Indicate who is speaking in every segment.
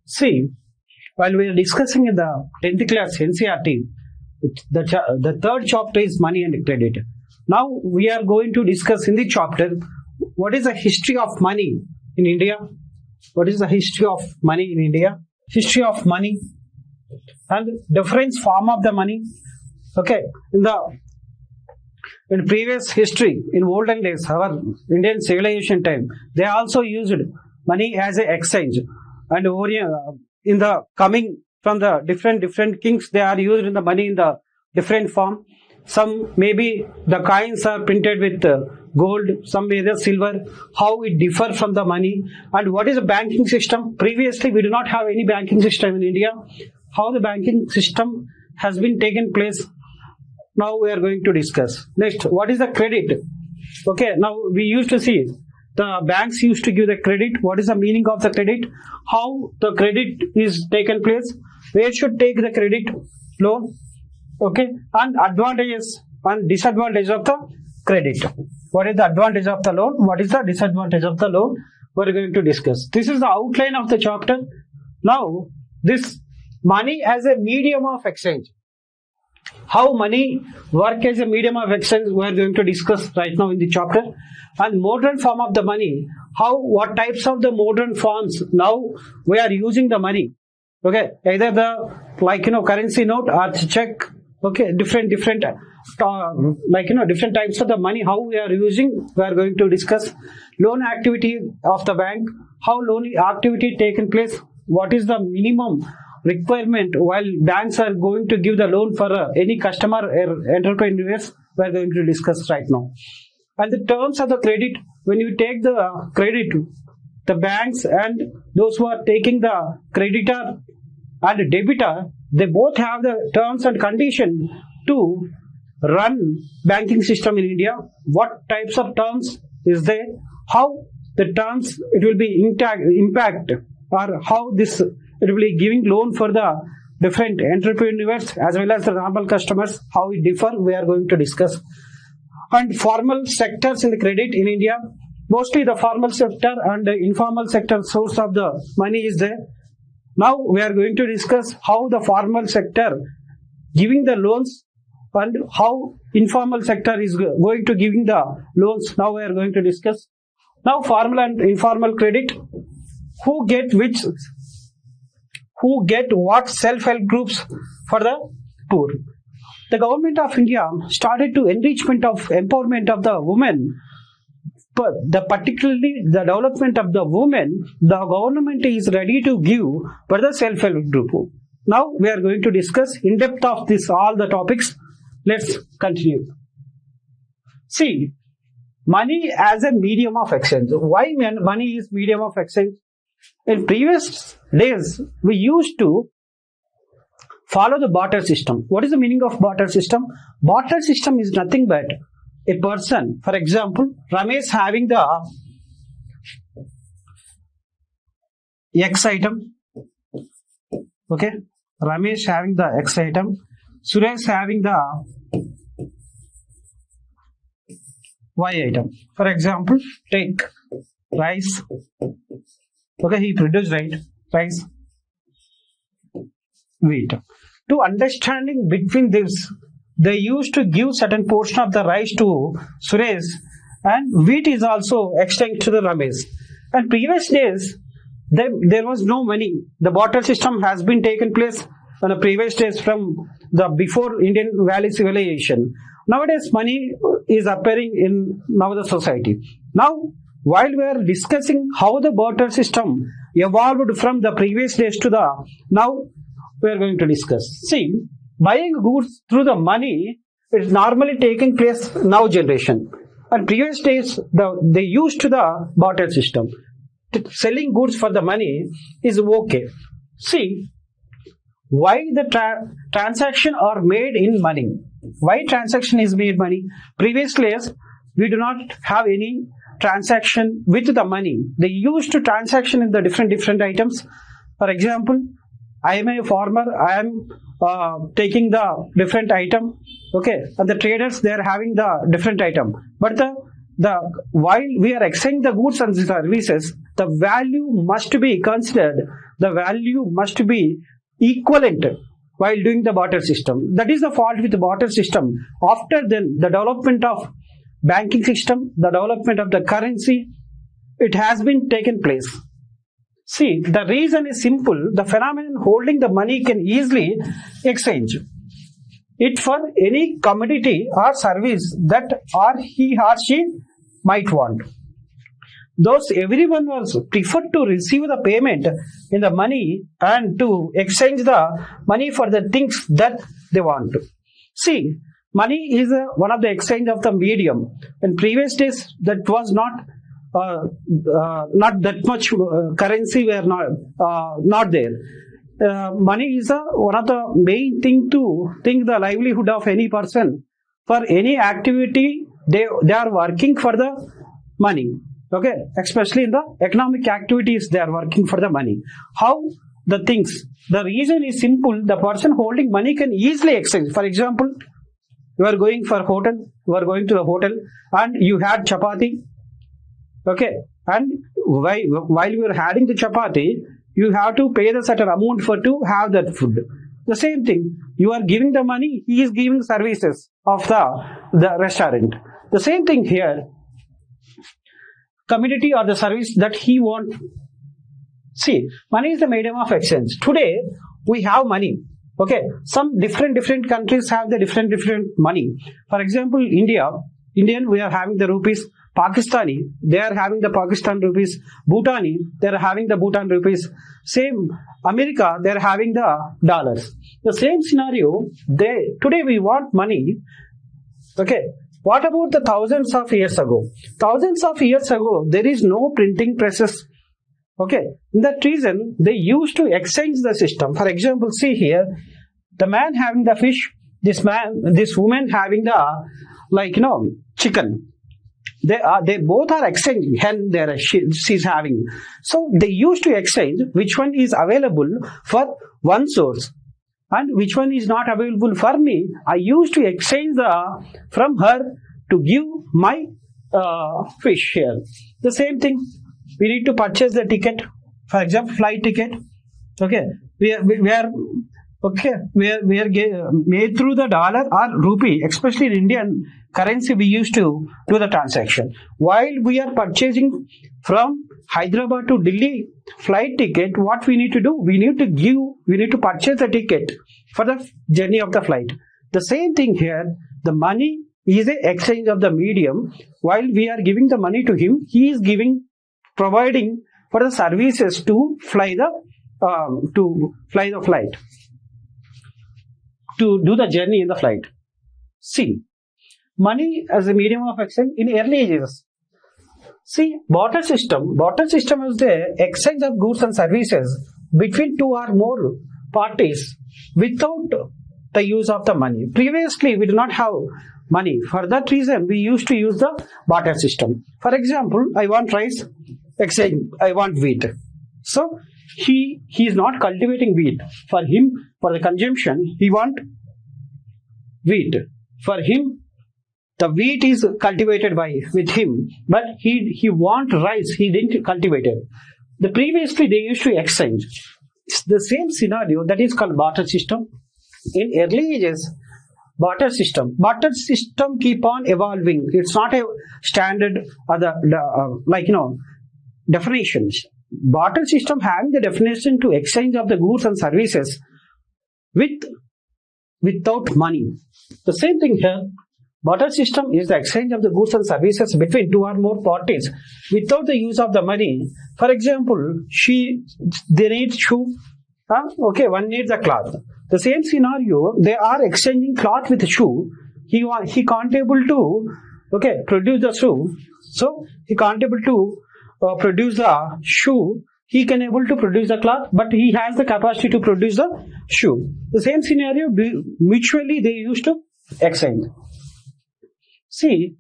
Speaker 1: See, while we are discussing in the 10th class NCERT, the third chapter is money and credit. Now we are going to discuss in the chapter what is the history of money in India. What is the history of money in India? History of money and different form of the money. Okay, in previous history, in olden days, our Indian civilization time, they also used money as an exchange. And in the coming from the different kings, they are used in the money in the different form. Some maybe the coins are printed with gold, some either silver. How it differ from the money, and what is the banking system? Previously, we do not have any banking system in India. How the banking system has been taken place. Now we are going to discuss. Next, what is the credit? Okay, now we used to see the banks used to give the credit. What is the meaning of the credit? How the credit is taken place? Where should take the credit loan? Okay, and advantages and disadvantages of the credit. What is the advantage of the loan? What is the disadvantage of the loan? We are going to discuss. This is the outline of the chapter. Now, this money as a medium of exchange. How money work as a medium of exchange, we are going to discuss right now in the chapter. And modern form of the money, what types of the modern forms now we are using the money. Okay, either the currency note or check. Okay, different different types of the money, how we are using, we are going to discuss. Loan activity of the bank, how loan activity taken place, what is the minimum requirement while banks are going to give the loan for any customer or entrepreneurs, we are going to discuss right now. And the terms of the credit, when you take the credit, the banks and those who are taking the creditor and debitor, they both have the terms and condition to run banking system in India. What types of terms is there? How the terms it will be impact, or how this it will be giving loan for the different entrepreneurs as well as the normal customers, how it differ, we are going to discuss. And formal sectors in the credit in India, mostly the formal sector and the informal sector source of the money is there. Now we are going to discuss how the formal sector giving the loans and how informal sector is going to giving the loans. Now we are going to discuss. Now formal and informal credit, who get what self-help groups for the poor. The government of India started to empowerment of the women. But particularly the development of the women, the government is ready to give for the self-help group. Now we are going to discuss in depth of all the topics. Let's continue. See, money as a medium of exchange. Why money is medium of exchange? In previous days, we used to follow the barter system. What is the meaning of barter system? Barter system is nothing but a person, for example, Ramesh having the X item. Okay, Ramesh having the X item, Suresh having the Y item. For example, take rice. Okay, he produced rice, wheat. To understanding between this, they used to give certain portion of the rice to Suresh, and wheat is also extended to the Ramesh. And previous days, there was no money. The barter system has been taken place on the previous days from the before Indian Valley civilization. Nowadays, money is appearing in now the society. Now, while we are discussing how the barter system evolved from the previous days to the now, we are going to discuss. See, buying goods through the money is normally taking place now generation. And previous days, they used to the barter system. Selling goods for the money is okay. See, why the transaction are made in money? Why transaction is made money? Previous days, we do not have any transaction with the money. They used to transaction in the different items. For example, I am a farmer, I am taking the different item, okay, and the traders, they are having the different item. But while we are exchanging the goods and services, the value must be considered the value must be equivalent while doing the barter system. That is the fault with the barter system. After then, the development of banking system, the development of the currency, it has been taken place. See, the reason is simple. The phenomenon holding the money can easily exchange it for any commodity or service that he or she might want. Thus, everyone was preferred to receive the payment in the money and to exchange the money for the things that they want. See, money is one of the exchange of the medium. In previous days, that was not that much currency were not there. Money is one of the main thing to think the livelihood of any person. For any activity, they are working for the money. Okay, especially in the economic activities, they are working for the money. How the things? The reason is simple. The person holding money can easily exchange. For example, you are going for hotel. You are going to the hotel and you had chapati. Okay, and while you are having the chapati, you have to pay the certain amount to have that food. The same thing. You are giving the money. He is giving services of the restaurant. The same thing here. Commodity or the service that he wants. See, money is the medium of exchange. Today, we have money. Okay, some different countries have the different money. For example, Indian, we are having the rupees. Pakistani, they are having the Pakistan rupees. Bhutani, they are having the Bhutan rupees. Same, America, they are having the dollars. The same scenario, today we want money. Okay, what about the thousands of years ago? Thousands of years ago, there is no printing presses. Okay, in that reason, they used to exchange the system. For example, see here, the man having the fish, this woman having the, chicken. They both are exchanging, and she's having. So they used to exchange which one is available for one source and which one is not available for me. I used to exchange from her to give my fish here. The same thing. We need to purchase the ticket. For example, flight ticket. Okay, we are made through the dollar or rupee, especially in Indian currency. We used to do the transaction. While we are purchasing from Hyderabad to Delhi flight ticket, what we need to do? We need to purchase the ticket for the journey of the flight. The same thing here. The money is an exchange of the medium. While we are giving the money to him, he is providing for the services to fly the flight, to do the journey in the flight. See, money as a medium of exchange in early ages. See, barter system is the exchange of goods and services between two or more parties without the use of the money. Previously, we do not have money. For that reason, we used to use the barter system. For example, I want rice, exchange, I want wheat. So, he is not cultivating wheat. For him, for the consumption, he want wheat. For him, the wheat is cultivated with him, but he want rice, he didn't cultivate it. Previously, they used to exchange. It's the same scenario that is called barter system. In early ages, barter system keep on evolving. It's not a standard definitions. Barter system having the definition to exchange of the goods and services without money. The same thing here. Barter system is the exchange of the goods and services between two or more parties without the use of the money. For example, they need shoe. Okay, one needs a cloth. The same scenario, they are exchanging cloth with shoe. He can't able to produce the shoe. So he can't able to produce the shoe. He can able to produce the cloth, but he has the capacity to produce the shoe. The same scenario, mutually they used to exchange. See,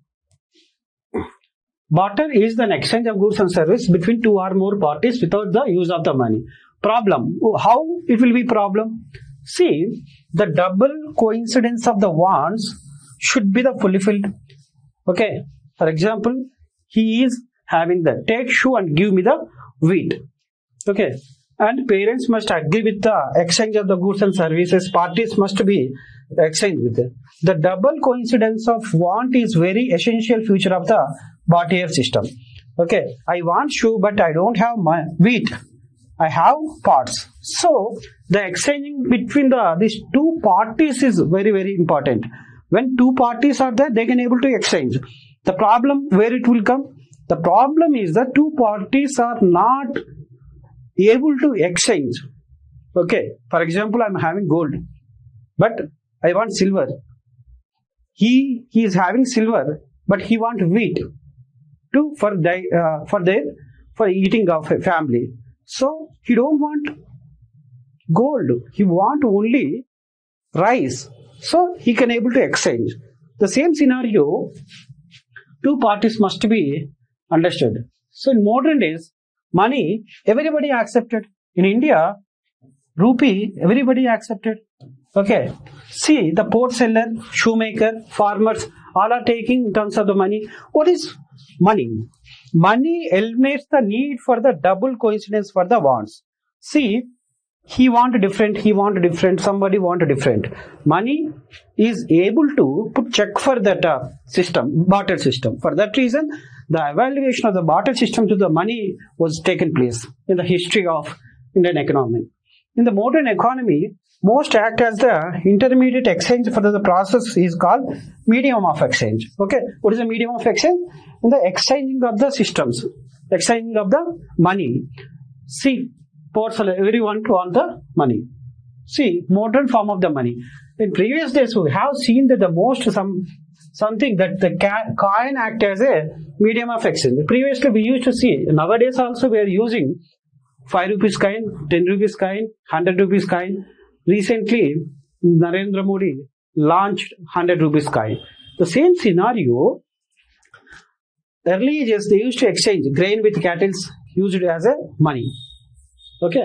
Speaker 1: barter is the exchange of goods and services between two or more parties without the use of the money. Problem. How it will be problem? See, the double coincidence of the wants should be the fulfilled. Okay. For example, he is having the take shoe and give me the wheat. Okay. and parents must agree with the exchange of the goods and services. Parties must be exchanged with it. The double coincidence of want is very essential feature of the barter system. Okay, I want shoe, but I don't have my wheat. I have parts. So the exchanging between these two parties is very, very important. When two parties are there, they can able to exchange. The problem where it will come? The problem is that two parties are not able to exchange. Okay, for example, I'm having gold, but I want silver. He is having silver, but he want wheat for eating of a family. So he don't want gold. He want only rice. So he can able to exchange. The same scenario, two parties must be understood. So in modern days, money everybody accepted. In India, rupee everybody accepted. Okay. See, the port seller, shoemaker, farmers, all are taking in terms of the money. What is money? Money eliminates the need for the double coincidence for the wants. See, he want different, somebody want different. Money is able to put check for that system, barter system. For that reason, the evaluation of the barter system to the money was taken place in the history of Indian economy. In the modern economy, most act as the intermediate exchange for the process is called medium of exchange. Okay, what is the medium of exchange? In the exchanging of the systems, exchanging of the money. See, everyone want the money. See, modern form of the money. In previous days, we have seen that the most something that the coin act as a medium of exchange. Previously, we used to see. Nowadays, also we are using 5 rupees coin, 10 rupees coin, 100 rupees coin. Recently, Narendra Modi launched 100 rupees coin. The same scenario. Early ages, they used to exchange grain with cattle, used it as a money. Okay.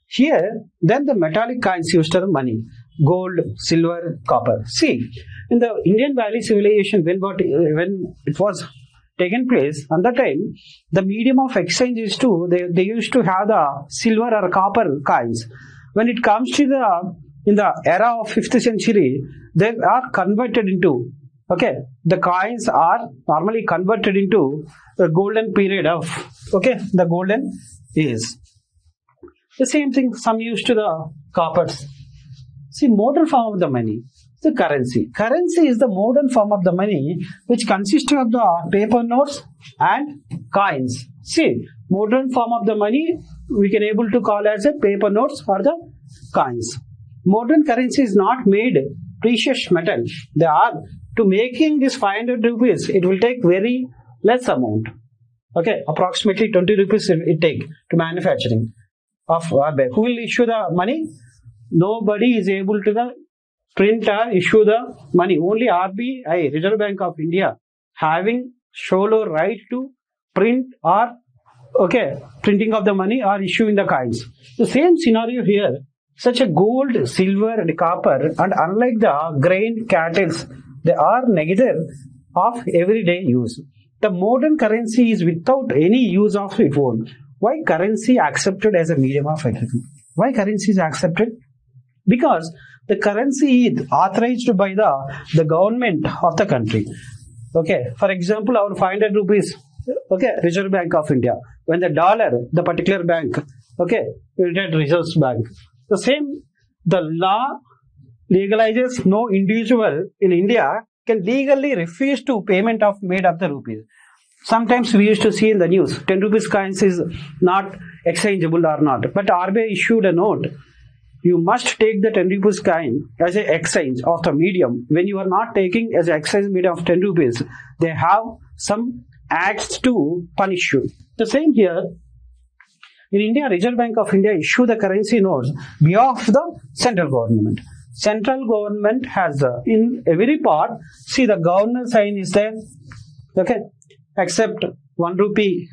Speaker 1: Here, then the metallic coins used as money. Gold, silver, copper. See, in the Indian Valley civilization, when it was taken place, at that time, the medium of exchange is they used to have the silver or copper coins. When it comes to in the era of 5th century, they are converted into, okay, the coins are normally converted into the golden period of, okay, the golden age. The same thing, some used to the coppers. See, modern form of the money, the currency. Currency is the modern form of the money which consists of the paper notes and coins. See, modern form of the money we can able to call as a paper notes or the coins. Modern currency is not made precious metal. They are to making this 500 rupees. It will take very less amount. Okay, approximately 20 rupees it take to manufacturing of RBI. Who will issue the money? Nobody is able to print or issue the money. Only RBI, Reserve Bank of India, having solo right to print or printing of the money or issuing the coins. The same scenario here. Such a gold, silver and copper, and unlike the grain, cattle, they are negative of everyday use. The modern currency is without any use of its own. Why currency accepted as a medium of exchange? Why currency is accepted? Because the currency is authorized by the government of the country. Okay, for example, our 500 rupees, Reserve Bank of India. When the dollar, the particular bank, United Reserve Bank. The same, the law legalizes no individual in India can legally refuse to payment of made of the rupees. Sometimes we used to see in the news, 10 rupees coins is not exchangeable or not. But RBI issued a note. You must take the 10 rupees coin as an exchange of the medium. When you are not taking as an exchange medium of 10 rupees, they have some acts to punish you. The same here. In India, Reserve Bank of India issue the currency notes behalf the central government. Central government has in every part, see the governor sign is there, except 1 rupee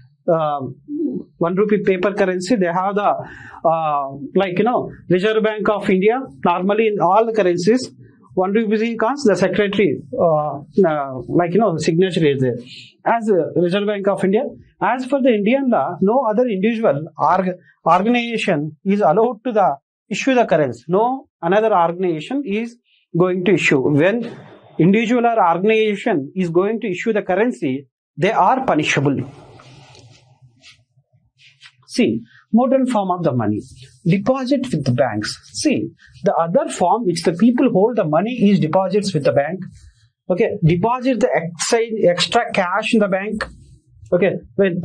Speaker 1: paper currency, they have the Reserve Bank of India. Normally in all the currencies, 1 rupee coins, the secretary, the signature is there. As Reserve Bank of India, as for the Indian law, no other individual organization is allowed to issue the currency. No another organization is going to issue. When individual or organization is going to issue the currency, they are punishable. See, modern form of the money. Deposit with the banks. See, the other form which the people hold the money is deposits with the bank. Okay, deposit the extra cash in the bank. Okay, when